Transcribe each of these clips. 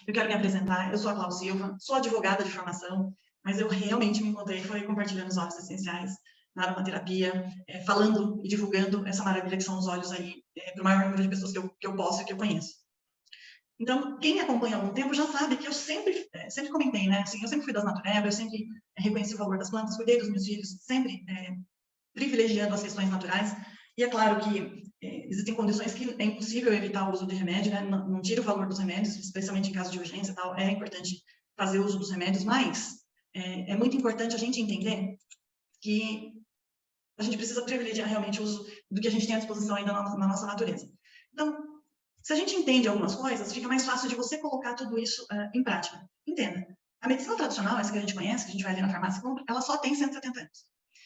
Eu quero me apresentar, eu sou a Cláudia Silva, sou advogada de formação, mas eu realmente me encontrei foi compartilhando os óleos essenciais na aromaterapia, falando e divulgando essa maravilha que são os óleos aí para o maior número de pessoas que eu posso e que eu conheço. Então, quem me acompanha há algum tempo já sabe que eu sempre comentei, né? Assim, eu sempre fui das naturebas, eu sempre reconheci o valor das plantas, cuidei dos meus filhos, sempre privilegiando as questões naturais. E é claro que existem condições que é impossível evitar o uso de remédio, né? Não tira o valor dos remédios, especialmente em caso de urgência e tal, é importante fazer uso dos remédios, mas é muito importante a gente entender que a gente precisa privilegiar realmente o uso do que a gente tem à disposição ainda na nossa natureza. Então, se a gente entende algumas coisas, fica mais fácil de você colocar tudo isso em prática. Entenda, a medicina tradicional, essa que a gente conhece, que a gente vai ali na farmácia e compra, ela só tem 170 anos.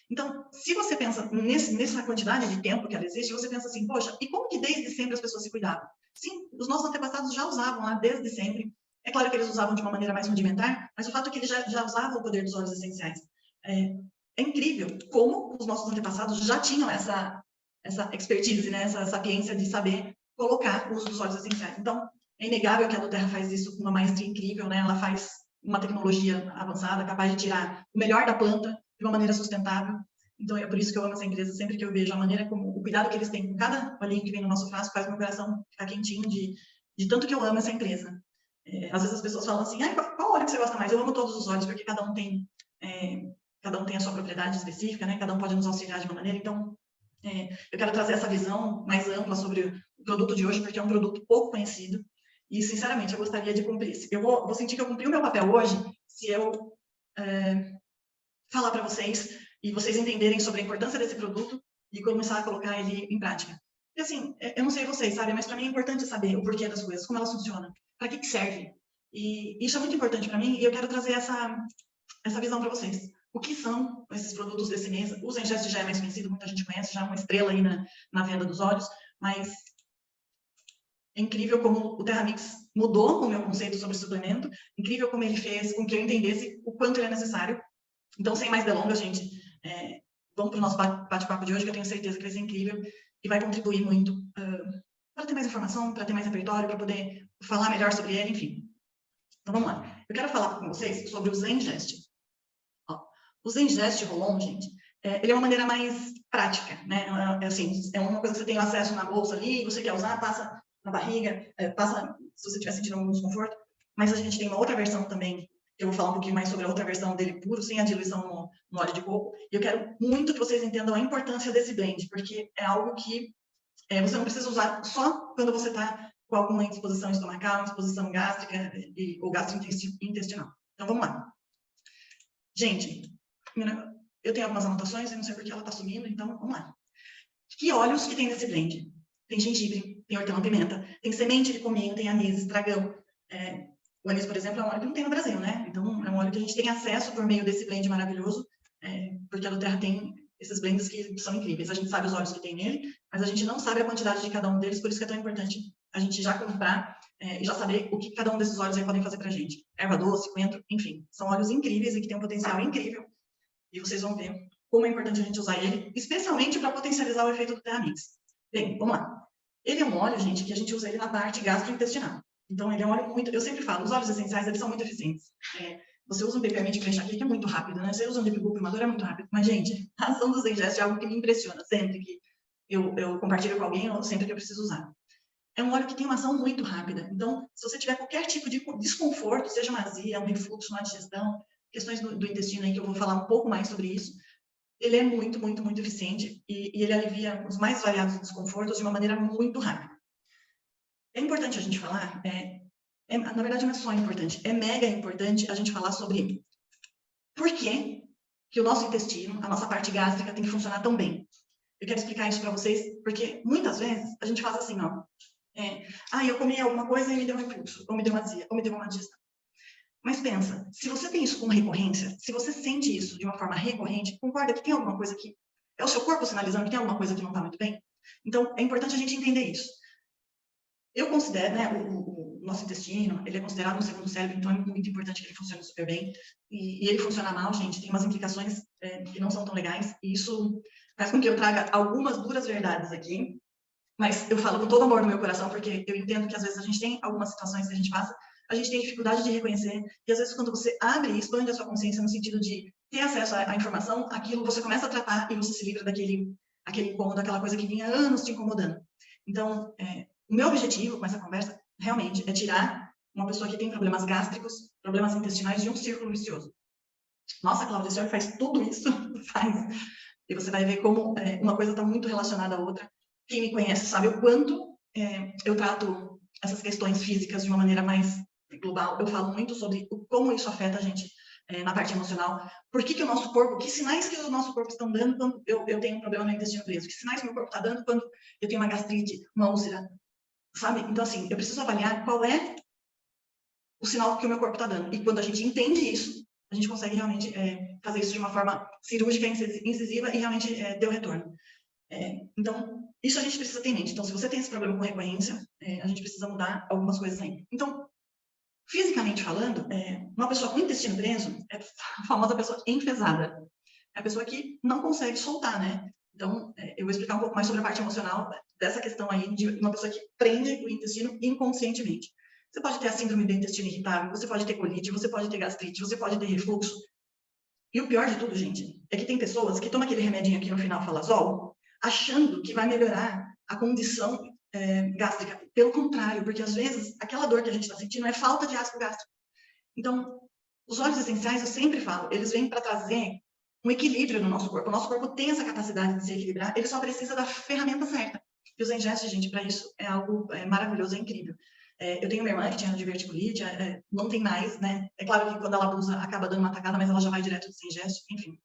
Então, se você pensa nessa quantidade de tempo que ela existe, você pensa assim, poxa, e como que desde sempre as pessoas se cuidavam? Sim, os nossos antepassados já usavam lá desde sempre. É claro que eles usavam de uma maneira mais rudimentar, mas o fato é que eles já usavam o poder dos óleos essenciais. É incrível como os nossos antepassados já tinham essa expertise, né? Essa sapiência de saber colocar o uso dos óleos essenciais. Então, é inegável que a doTERRA faz isso com uma maestria incrível, né? Ela faz uma tecnologia avançada, capaz de tirar o melhor da planta de uma maneira sustentável. Então, é por isso que eu amo essa empresa. Sempre que eu vejo a maneira como, o cuidado que eles têm com cada olhinho que vem no nosso frasco, faz meu coração ficar quentinho de tanto que eu amo essa empresa. Às vezes as pessoas falam assim, qual óleo que você gosta mais? Eu amo todos os óleos, porque cada um tem a sua propriedade específica, né? Cada um pode nos auxiliar de uma maneira. Então, eu quero trazer essa visão mais ampla sobre o produto de hoje, porque é um produto pouco conhecido. E, sinceramente, eu gostaria de cumprir. Eu vou sentir que eu cumpri o meu papel hoje se eu falar para vocês e vocês entenderem sobre a importância desse produto e começar a colocar ele em prática. E, assim, eu não sei vocês, sabe? Mas para mim é importante saber o porquê das coisas, como elas funcionam, para que serve. E isso é muito importante para mim e eu quero trazer essa visão para vocês. O que são esses produtos desse mês? O Zengest já é mais conhecido, muita gente conhece, já é uma estrela aí na venda dos óleos, mas é incrível como o TerraMix mudou o meu conceito sobre suplemento, incrível como ele fez com que eu entendesse o quanto ele é necessário. Então, sem mais delongas, gente, vamos para o nosso bate-papo de hoje, que eu tenho certeza que vai ser incrível e vai contribuir muito para ter mais informação, para ter mais repertório, para poder falar melhor sobre ele, enfim. Então, vamos lá. Eu quero falar com vocês sobre o Zengest. O Zengest Roll-On, gente, ele é uma maneira mais prática, né? Assim, é uma coisa que você tem acesso na bolsa ali, você quer usar, passa na barriga, passa se você estiver sentindo algum desconforto, mas a gente tem uma outra versão também, eu vou falar um pouquinho mais sobre a outra versão dele puro, sem a diluição no óleo de coco, e eu quero muito que vocês entendam a importância desse blend, porque é algo que você não precisa usar só quando você está com alguma indisposição estomacal, indisposição gástrica ou gastrointestinal. Então, vamos lá. Gente, eu tenho algumas anotações, eu não sei porque ela está sumindo, então vamos lá. Que óleos que tem nesse blend? Tem gengibre, tem hortelã-pimenta, tem semente de cominho, tem anis, estragão. O anis, por exemplo, é um óleo que não tem no Brasil, né? Então, é um óleo que a gente tem acesso por meio desse blend maravilhoso, porque a doTERRA tem esses blends que são incríveis. A gente sabe os óleos que tem nele, mas a gente não sabe a quantidade de cada um deles, por isso que é tão importante a gente já comprar e já saber o que cada um desses óleos aí podem fazer pra gente. Erva doce, coentro, enfim. São óleos incríveis e que têm um potencial incrível. E vocês vão ver como é importante a gente usar ele, especialmente para potencializar o efeito do TerraMix. Bem, vamos lá. Ele é um óleo, gente, que a gente usa ele na parte gastrointestinal. Então, ele é um óleo muito... Eu sempre falo, os óleos essenciais, eles são muito eficientes. Você usa um peppermint para enxaqueca, que é muito rápido, né? Você usa um Lipigu primador, é muito rápido. Mas, gente, a ação do Zengest é algo que me impressiona sempre que eu compartilho com alguém ou sempre que eu preciso usar. É um óleo que tem uma ação muito rápida. Então, se você tiver qualquer tipo de desconforto, seja uma azia, um refluxo, uma digestão, questões do intestino aí, que eu vou falar um pouco mais sobre isso, ele é muito, muito, muito eficiente e ele alivia os mais variados desconfortos de uma maneira muito rápida. É importante a gente falar, na verdade não é só importante, é mega importante a gente falar sobre por que o nosso intestino, a nossa parte gástrica tem que funcionar tão bem. Eu quero explicar isso para vocês, porque muitas vezes a gente faz assim, ó, eu comi alguma coisa e me deu um refluxo, ou me deu uma azia, ou me deu uma digestão. Mas pensa, se você tem isso com recorrência, se você sente isso de uma forma recorrente, concorda que tem alguma coisa que... É o seu corpo sinalizando que tem alguma coisa que não está muito bem? Então, é importante a gente entender isso. Eu considero, né, o nosso intestino, ele é considerado um segundo cérebro, então é muito importante que ele funcione super bem. E ele funcionar mal, gente, tem umas implicações que não são tão legais. E isso faz com que eu traga algumas duras verdades aqui. Mas eu falo com todo amor no meu coração, porque eu entendo que às vezes a gente tem algumas situações que a gente passa, a gente tem dificuldade de reconhecer, e às vezes quando você abre e expande a sua consciência no sentido de ter acesso à informação, aquilo você começa a tratar e você se livra aquele incômodo, aquela coisa que vinha há anos te incomodando. Então, o meu objetivo com essa conversa, realmente, é tirar uma pessoa que tem problemas gástricos, problemas intestinais, de um círculo vicioso. Nossa, Cláudia, a senhora faz tudo isso? Faz. E você vai ver como uma coisa está muito relacionada à outra. Quem me conhece sabe o quanto eu trato essas questões físicas de uma maneira mais global. Eu falo muito sobre como isso afeta a gente na parte emocional. Por que o nosso corpo, que sinais que o nosso corpo estão dando quando eu tenho um problema no intestino preso? Que sinais que o meu corpo está dando quando eu tenho uma gastrite, uma úlcera, sabe? Então, assim, eu preciso avaliar qual é o sinal que o meu corpo está dando. E quando a gente entende isso, a gente consegue realmente fazer isso de uma forma cirúrgica, incisiva e realmente ter o retorno. Então, isso a gente precisa ter em mente. Então, se você tem esse problema com recorrência, a gente precisa mudar algumas coisas aí. Então, fisicamente falando, uma pessoa com intestino preso é a famosa pessoa enfesada. É a pessoa que não consegue soltar, né? Então, eu vou explicar um pouco mais sobre a parte emocional dessa questão aí de uma pessoa que prende o intestino inconscientemente. Você pode ter a síndrome do intestino irritável, você pode ter colite, você pode ter gastrite, você pode ter refluxo. E o pior de tudo, gente, é que tem pessoas que tomam aquele remedinho aqui no final, Falazol, achando que vai melhorar a condição gástrica. Pelo contrário, porque às vezes aquela dor que a gente está sentindo é falta de ácido gástrico. Então, os óleos essenciais, eu sempre falo, eles vêm para trazer um equilíbrio no nosso corpo. O nosso corpo tem essa capacidade de se equilibrar, ele só precisa da ferramenta certa. E os Zengest, gente, para isso é algo maravilhoso, é incrível. Eu tenho uma irmã que tinha diverticulite, não tem mais, né? É claro que quando ela abusa, acaba dando uma atacada, mas ela já vai direto do Zengest, enfim.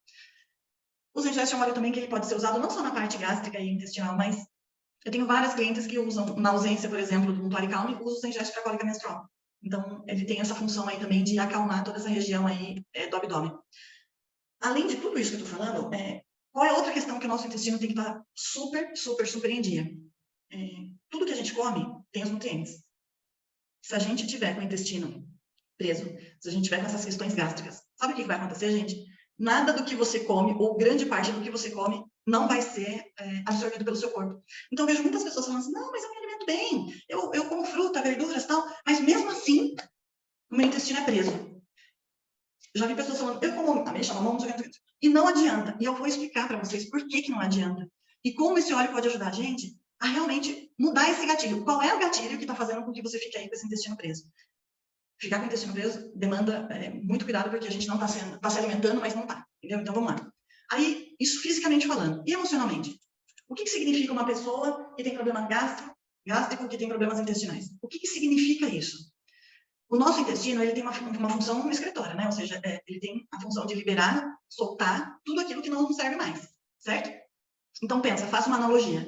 O Zengest é um óleo também que ele pode ser usado não só na parte gástrica e intestinal, mas eu tenho várias clientes que usam, na ausência, por exemplo, do Tuaricalme, usam o Zengest para cólica menstrual. Então, ele tem essa função aí também de acalmar toda essa região aí do abdômen. Além de tudo isso que eu estou falando, qual é outra questão que o nosso intestino tem que estar super, super, super em dia? Tudo que a gente come tem os nutrientes. Se a gente tiver com o intestino preso, se a gente tiver com essas questões gástricas, sabe o que vai acontecer, gente? Nada do que você come, ou grande parte do que você come, não vai ser absorvido pelo seu corpo. Então, vejo muitas pessoas falando assim, não, mas eu me alimento bem, eu como fruta, verduras e tal, mas mesmo assim, o meu intestino é preso. Já vi pessoas falando, eu como ameixa, mamão, e não adianta. E eu vou explicar para vocês por que não adianta. E como esse óleo pode ajudar a gente a realmente mudar esse gatilho. Qual é o gatilho que está fazendo com que você fique aí com esse intestino preso? Ficar com o intestino preso demanda muito cuidado, porque a gente não está se alimentando, mas não está. Entendeu? Então, vamos lá. Aí, isso fisicamente falando. E emocionalmente? O que significa uma pessoa que tem problema gástrico, que tem problemas intestinais? O que significa isso? O nosso intestino, ele tem uma função excretora, né? Ou seja, ele tem a função de liberar, soltar tudo aquilo que não serve mais, certo? Então, pensa, faça uma analogia.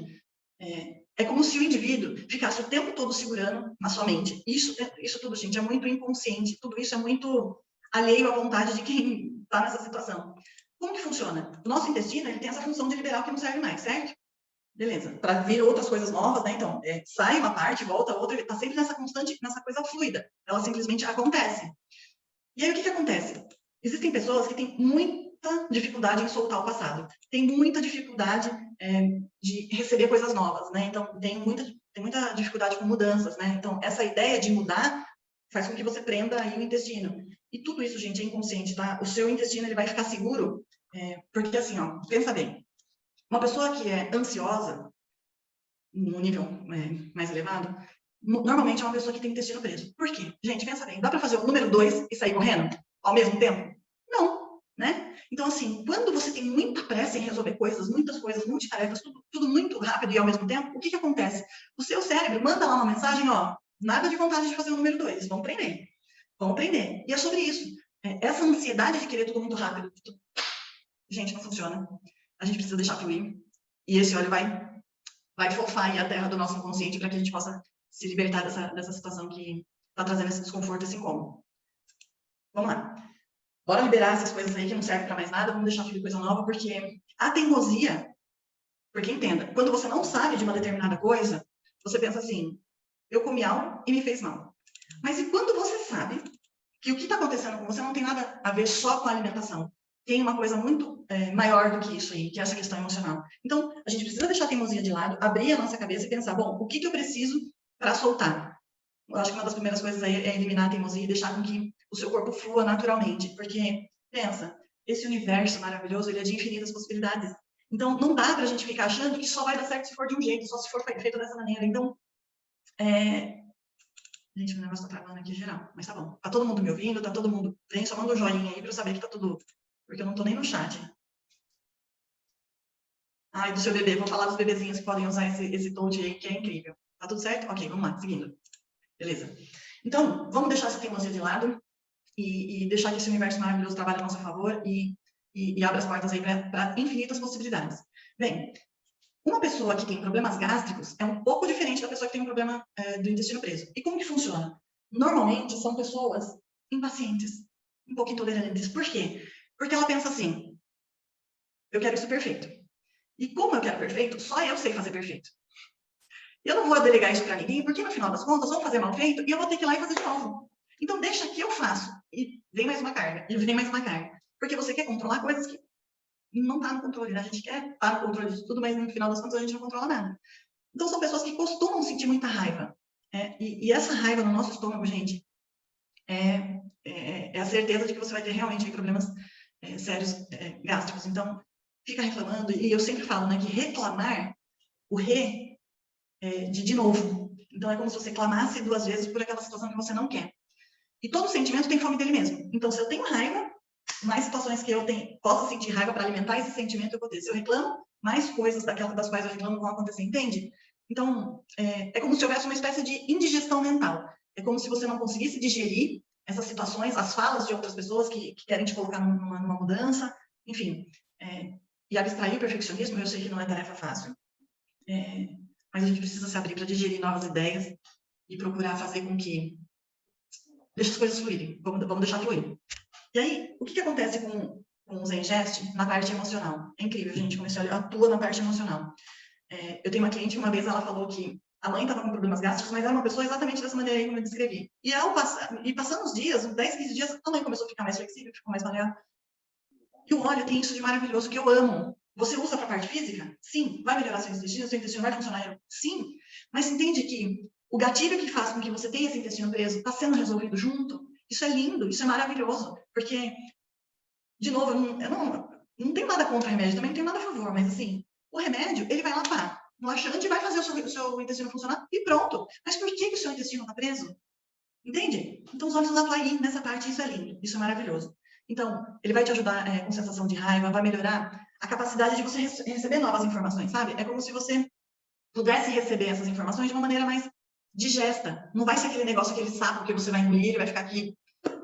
É como se o indivíduo ficasse o tempo todo segurando na sua mente. Isso tudo, gente, é muito inconsciente. Tudo isso é muito alheio à vontade de quem está nessa situação. Como que funciona? O nosso intestino, ele tem essa função de liberar o que não serve mais, certo? Beleza. Para vir outras coisas novas, né? Então, sai uma parte, volta outra, ele está sempre nessa constante, nessa coisa fluida. Ela simplesmente acontece. E aí, o que acontece? Existem pessoas que têm muita dificuldade em soltar o passado. Tem muita dificuldade de receber coisas novas, né? Então, tem muita dificuldade com mudanças, né? Então, essa ideia de mudar faz com que você prenda aí o intestino. E tudo isso, gente, é inconsciente, tá? O seu intestino, ele vai ficar seguro, porque assim, ó, pensa bem. Uma pessoa que é ansiosa, no nível mais elevado, normalmente é uma pessoa que tem intestino preso. Por quê? Gente, pensa bem, dá para fazer o número 2 e sair correndo ao mesmo tempo? Não, né? Então, assim, quando você tem muita pressa em resolver coisas, muitas coisas, multitarefas, tudo muito rápido e ao mesmo tempo, o que acontece? O seu cérebro manda lá uma mensagem, ó, nada de vontade de fazer o número 2, vamos aprender. Vamos aprender. E é sobre isso. Essa ansiedade de querer tudo muito rápido, gente, não funciona. A gente precisa deixar fluir. E esse óleo vai fofar aí a terra do nosso inconsciente para que a gente possa se libertar dessa situação que está trazendo esse desconforto, esse incômodo. Vamos lá. Bora liberar essas coisas aí que não servem para mais nada, vamos deixar fluir coisa nova, porque a teimosia, porque entenda, quando você não sabe de uma determinada coisa, você pensa assim, eu comi algo e me fez mal. Mas e quando você sabe que o que está acontecendo com você não tem nada a ver só com a alimentação? Tem uma coisa muito maior do que isso aí, que é essa questão emocional. Então, a gente precisa deixar a teimosia de lado, abrir a nossa cabeça e pensar, bom, o que eu preciso para soltar? eu acho que uma das primeiras coisas aí é eliminar a teimosia e deixar com que o seu corpo flua naturalmente, porque, pensa, esse universo maravilhoso, ele é de infinitas possibilidades. Então, não dá pra gente ficar achando que só vai dar certo se for de um jeito, só se for feito dessa maneira. Então, gente, o negócio tá travando aqui geral, mas tá bom. Tá todo mundo me ouvindo? Tá todo mundo bem? Só manda um joinha aí pra eu saber que tá tudo... Porque eu não tô nem no chat. E do seu bebê. Vou falar dos bebezinhos que podem usar esse touch aí, que é incrível. Tá tudo certo? Ok, vamos lá, seguindo. Beleza. Então, vamos deixar essa teimosia de lado e deixar que esse universo maravilhoso trabalhe a nosso favor e abra as portas aí para infinitas possibilidades. Bem, uma pessoa que tem problemas gástricos é um pouco diferente da pessoa que tem um problema do intestino preso. E como que funciona? Normalmente, são pessoas impacientes, um pouco intolerantes. Por quê? Porque ela pensa assim, eu quero isso perfeito. E como eu quero perfeito, só eu sei fazer perfeito. Eu não vou delegar isso para ninguém, porque no final das contas, vão fazer mal feito e eu vou ter que ir lá e fazer de novo. Então, deixa que eu faço. E vem mais uma carga, e vem mais uma carga. Porque você quer controlar coisas que não tá no controle, né? A gente quer estar no controle de tudo, mas no final das contas a gente não controla nada. Então, são pessoas que costumam sentir muita raiva. E essa raiva no nosso estômago, gente, é a certeza de que você vai ter realmente problemas sérios gástricos. Então, fica reclamando. E eu sempre falo, né, que reclamar, o de novo. Então, é como se você clamasse 2 vezes por aquela situação que você não quer. E todo sentimento tem fome dele mesmo. Então, se eu tenho raiva, mais situações que eu possa sentir raiva para alimentar esse sentimento eu vou ter. Se eu reclamo, mais coisas das quais eu reclamo vão acontecer, entende? Então, é como se houvesse uma espécie de indigestão mental. É como se você não conseguisse digerir essas situações, as falas de outras pessoas que querem te colocar numa mudança, enfim. E abstrair o perfeccionismo, eu sei que não é tarefa fácil, mas a gente precisa se abrir para digerir novas ideias e procurar fazer com que deixe as coisas fluírem. Vamos deixar fluir. E aí, o que acontece com o Zen Gest na parte emocional? É incrível, gente, como esse óleo atua na parte emocional. Eu tenho uma cliente que uma vez ela falou que a mãe estava com problemas gástricos, mas era uma pessoa exatamente dessa maneira aí como eu descrevi. E passando os dias, uns 10, 15 dias, a mãe começou a ficar mais flexível, ficou mais maleável. E o óleo tem isso de maravilhoso que eu amo. Você usa para a parte física? Sim. Vai melhorar seu intestino vai funcionar? Sim. Mas entende que o gatilho que faz com que você tenha esse intestino preso está sendo resolvido junto? Isso é lindo, isso é maravilhoso. Porque, de novo, eu não tenho nada contra o remédio, também não tenho nada a favor, mas assim, o remédio, ele vai lá para um laxante e vai fazer o seu intestino funcionar e pronto. Mas por que o seu intestino está preso? Entende? Então, os olhos atuam aí nessa parte, isso é lindo, isso é maravilhoso. Então, ele vai te ajudar com sensação de raiva, vai melhorar a capacidade de você receber novas informações, sabe? É como se você pudesse receber essas informações de uma maneira mais digesta. Não vai ser aquele negócio, aquele sapo que você vai engolir e vai ficar aqui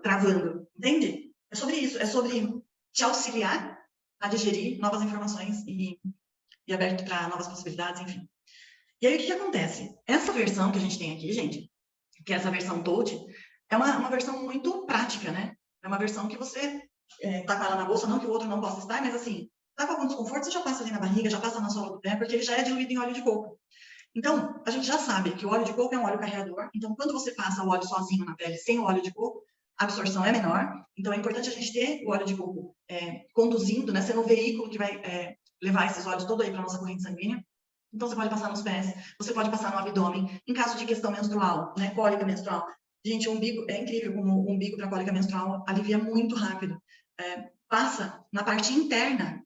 travando. Entende? É sobre isso, é sobre te auxiliar a digerir novas informações e aberto para novas possibilidades, enfim. E aí, o que acontece? Essa versão que a gente tem aqui, gente, que é essa versão touch, é uma versão muito prática, né? É uma versão que você tá com ela na bolsa, não que o outro não possa estar, mas assim, tá com algum desconforto, você já passa ali na barriga, já passa na sola do pé, porque ele já é diluído em óleo de coco. Então, a gente já sabe que o óleo de coco é um óleo carreador, então quando você passa o óleo sozinho na pele, sem o óleo de coco, a absorção é menor, então é importante a gente ter o óleo de coco conduzindo, né, sendo o veículo que vai levar esses óleos todo aí para nossa corrente sanguínea. Então, você pode passar nos pés, você pode passar no abdômen, em caso de questão menstrual, né, cólica menstrual. Gente, o umbigo, é incrível como o umbigo para cólica menstrual alivia muito rápido. Passa na parte interna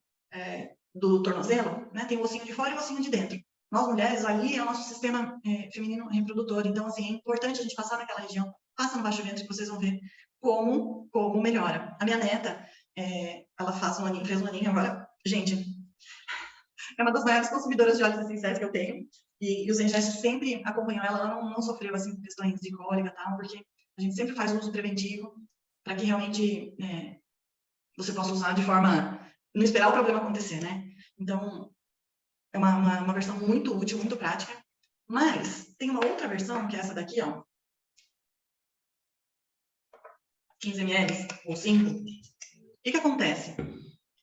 do tornozelo, né, tem o ossinho de fora e o ossinho de dentro. Nós mulheres, ali é o nosso sistema feminino reprodutor, então, assim, é importante a gente passar naquela região, passa no baixo ventre que vocês vão ver como melhora. A minha neta, ela fez um aninho agora, gente, é uma das maiores consumidoras de óleos essenciais que eu tenho. E o Zen Gest sempre acompanhou ela. Ela não sofreu, assim, questões de cólica e tal, porque a gente sempre faz uso preventivo para que realmente você possa usar de forma... Não esperar o problema acontecer, né? Então, é uma versão muito útil, muito prática. Mas tem uma outra versão, que é essa daqui, ó. 15 ml ou 5. O que acontece?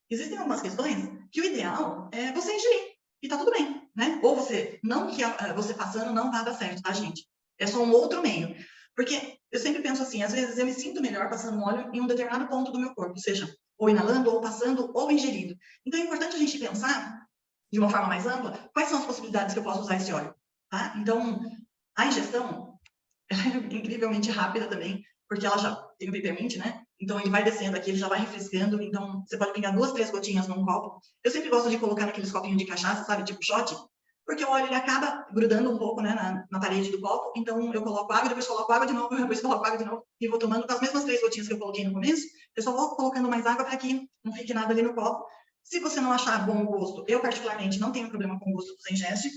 Existem algumas questões que o ideal é você ingerir. E tá tudo bem, né? Ou você, não que você passando não vai dar certo, tá, gente? É só um outro meio. Porque eu sempre penso assim, às vezes eu me sinto melhor passando óleo em um determinado ponto do meu corpo, seja ou inalando, ou passando, ou ingerindo. Então é importante a gente pensar, de uma forma mais ampla, quais são as possibilidades que eu posso usar esse óleo, tá? Então, a ingestão, ela é incrivelmente rápida também, porque ela já tem o peppermint, né? Então, ele vai descendo aqui, ele já vai refrescando. Então, você pode pingar 2, 3 gotinhas num copo. Eu sempre gosto de colocar naqueles copinhos de cachaça, sabe? Tipo shot. Porque o óleo, ele acaba grudando um pouco, né, na parede do copo. Então, eu coloco água, depois coloco água de novo, depois coloco água de novo. E vou tomando com as mesmas 3 gotinhas que eu coloquei no começo. Eu só vou colocando mais água para que não fique nada ali no copo. Se você não achar bom o gosto, eu particularmente não tenho problema com o gosto do Zengest,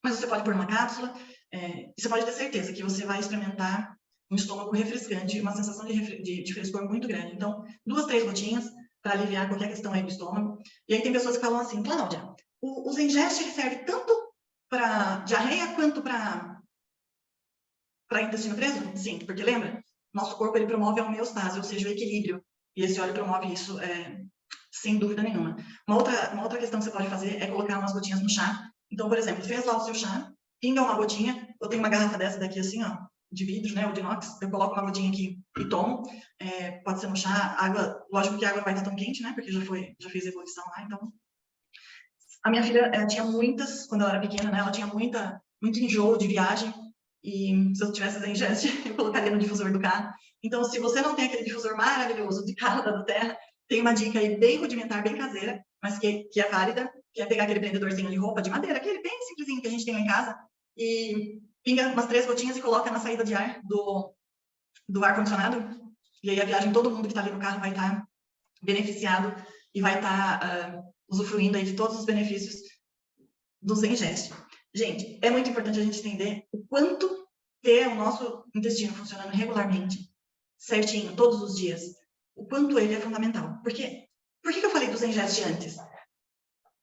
mas você pode pôr uma cápsula. Você pode ter certeza que você vai experimentar um estômago refrescante, uma sensação de frescor muito grande. Então, 2, 3 gotinhas para aliviar qualquer questão aí do estômago. E aí tem pessoas que falam assim, Cláudia, o Zengest ele serve tanto para diarreia quanto para intestino preso? Sim, porque lembra? Nosso corpo ele promove a homeostase, ou seja, o equilíbrio. E esse óleo promove isso sem dúvida nenhuma. Uma outra questão que você pode fazer é colocar umas gotinhas no chá. Então, por exemplo, fez lá o seu chá, pinga uma gotinha. Eu tenho uma garrafa dessa daqui assim, ó, de vidro, né, ou de inox. Eu coloco uma gotinha aqui e tomo. Pode ser no chá. Água, lógico que a água não vai estar tão quente, né, porque já fez evolução lá. Então, a minha filha tinha muitas, quando ela era pequena, né, ela tinha muito enjoo de viagem. E se eu tivesse Zengest, eu colocaria no difusor do carro. Então, se você não tem aquele difusor maravilhoso de carro da Terra, tem uma dica aí bem rudimentar, bem caseira, mas que é válida, que é pegar aquele prendedorzinho de roupa de madeira, aquele bem simplesinho que a gente tem lá em casa, e pinga umas 3 gotinhas e coloca na saída de ar do ar-condicionado, e aí a viagem, todo mundo que está ali no carro vai estar beneficiado e vai estar usufruindo aí de todos os benefícios do Zengest. Gente, é muito importante a gente entender o quanto ter o nosso intestino funcionando regularmente, certinho, todos os dias, o quanto ele é fundamental. Por que eu falei do Zengest antes?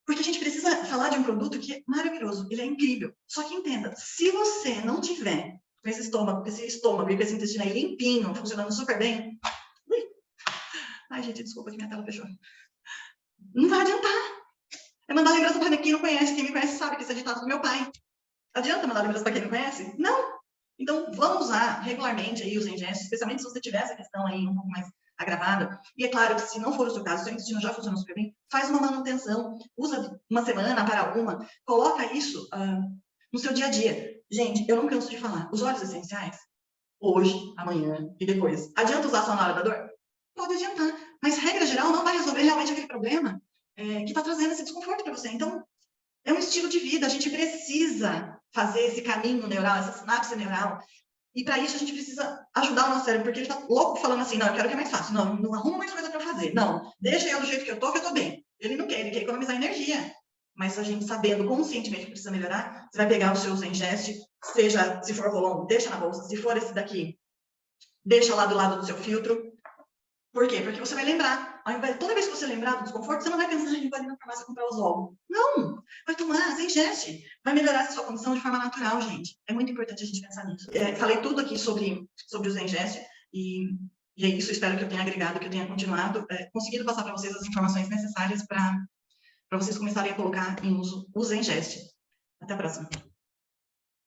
Porque a gente precisa falar de um produto que é maravilhoso, ele é incrível. Só que entenda, se você não tiver com esse estômago e com esse intestino aí limpinho, funcionando super bem... Ai, gente, desculpa que minha tela fechou. Não vai adiantar. É mandar lembrança para quem não conhece. Quem me conhece sabe que isso é ditado do meu pai. Adianta mandar lembrança para quem não conhece? Não. Então, vamos usar regularmente aí os Zengest, especialmente se você tiver essa questão aí um pouco mais agravada. E é claro que se não for o seu caso, seu intestino já funciona super bem, faz uma manutenção, usa uma semana para uma, coloca isso no seu dia a dia. Gente, eu não canso de falar, os óleos essenciais, hoje, amanhã e depois, adianta usar só na hora da dor? Pode adiantar, mas regra geral não vai resolver realmente aquele problema que está trazendo esse desconforto para você. Então, é um estilo de vida, a gente precisa fazer esse caminho neural, essa sinapse neural. E para isso a gente precisa ajudar o nosso cérebro, porque ele está louco falando assim, não, eu quero que é mais fácil, não arruma mais coisa para eu fazer, não, deixa eu do jeito que eu tô bem. Ele não quer, ele quer economizar energia. Mas a gente sabendo conscientemente que precisa melhorar, você vai pegar o seu Zengest, seja, se for rolão, deixa na bolsa, se for esse daqui, deixa lá do lado do seu filtro. Por quê? Porque você vai lembrar. Toda vez que você lembrar do desconforto, você não vai pensar em ir na farmácia comprar os ovos. Não! Vai tomar Zengest. Vai melhorar essa sua condição de forma natural, gente. É muito importante a gente pensar nisso. Falei tudo aqui sobre o Zengest e é isso. Espero que eu tenha agregado, que eu tenha continuado, conseguido passar para vocês as informações necessárias para vocês começarem a colocar em uso o Zengest. Até a próxima.